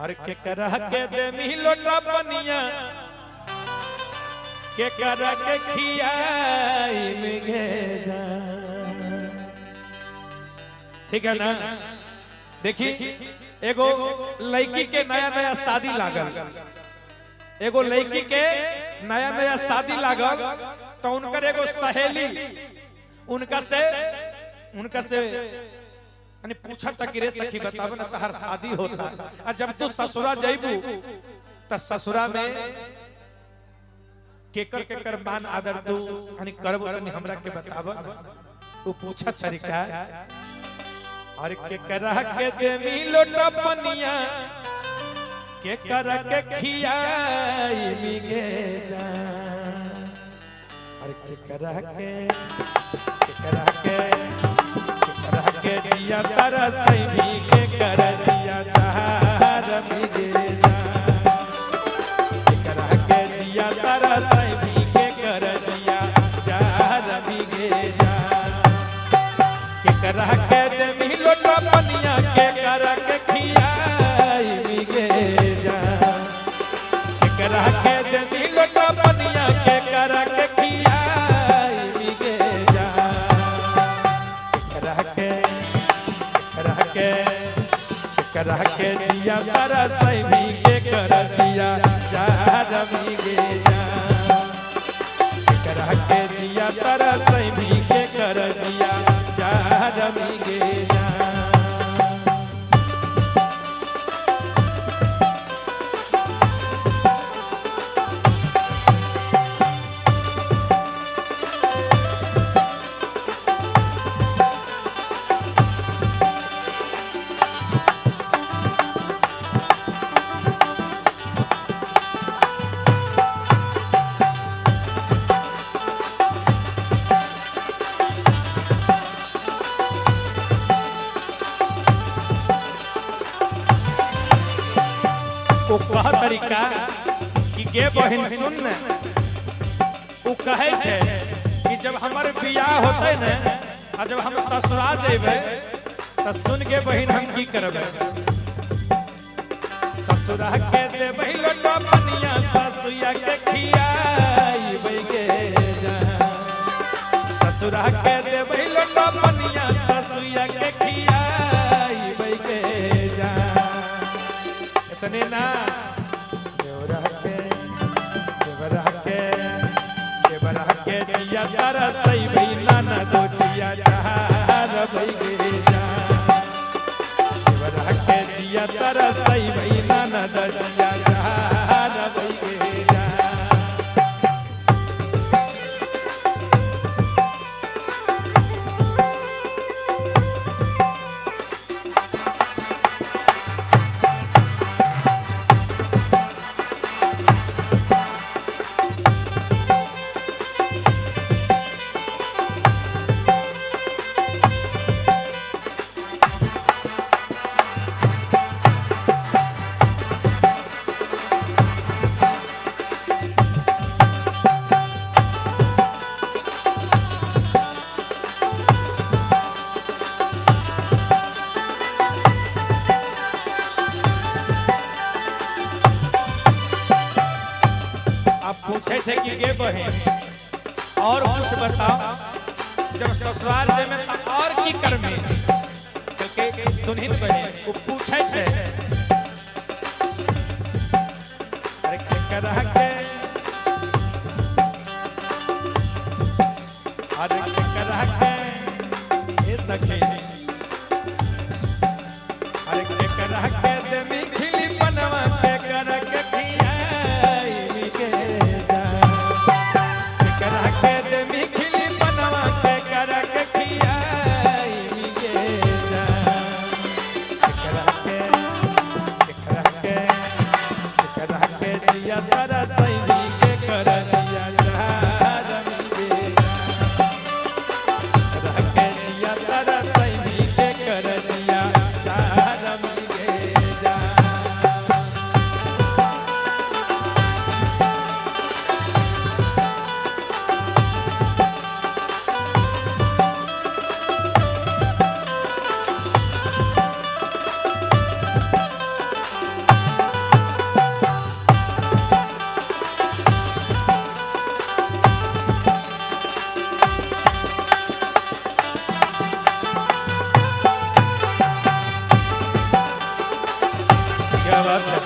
और के करह के दे मी लोटा पनिया के करह के खियाई मिगे जा। ठीक है ना। देखी एगो लड़की के नया नया शादी लागल, एगो लड़की के नया नया शादी लागल तो उनकर एगो सहेली उनका से यानी पूछा तक रे सखी बताब ना तहर शादी होता और जब तू ससुरा जइबू त ससुरा में केकर केकर मान आदर तू यानी करबो तनी हमरा के बताब ना। तू पूछा तरीका और के करह के दे मी लोटा पनिया के करह के खियाई मिगे जा। और के करह के जिया तरसई भी के कर जिया चाहर मिगे जा। के करह के जिया तरसई भी के कर जिया चाहर मिगे जा। के करह के दे मी लोटा पनिया के करह के खियाई मिगे जा। के करह के दे मी लोटा पनिया के करह के खियाई मिगे जा। करह के जिया तरसई भी के कर जिया चाहर मिगे जा। करह के जिया तरसई भी के कर जिया चाहर मिगे जा। वो कह तरीका कि गे बहन सुन न, वो कहे छे कि जब हमारे बियाह होते न और जब हम ससुरा जेबे त सुन के बहन हम की करबे। ससुरा के देबे लोटा पनिया ससुया के खियाई बैगे जा। ससुरा के देबे लोटा पनिया ससुया के खियाई बैगे जा। इतने ना देवरा के जिया तरसई भी ना दो जिया चाहर बैगे जा। देवरा के जिया तरसई भी ना दो जिया चाहर बैगे जा। पूछे थे कि गे बहन और कुछ बताओ जब ससुराल जे में और की कर में के सुनिन बहन वो पूछे थे। अरे के करह के अरे के करह के ए सखी अरे के करह के दे मी खिली बनवा के करह के खियाई मिगे जा। के करह के दे मी खिली बनवा के करह के खियाई मिगे जा। के करह के क्या बात है।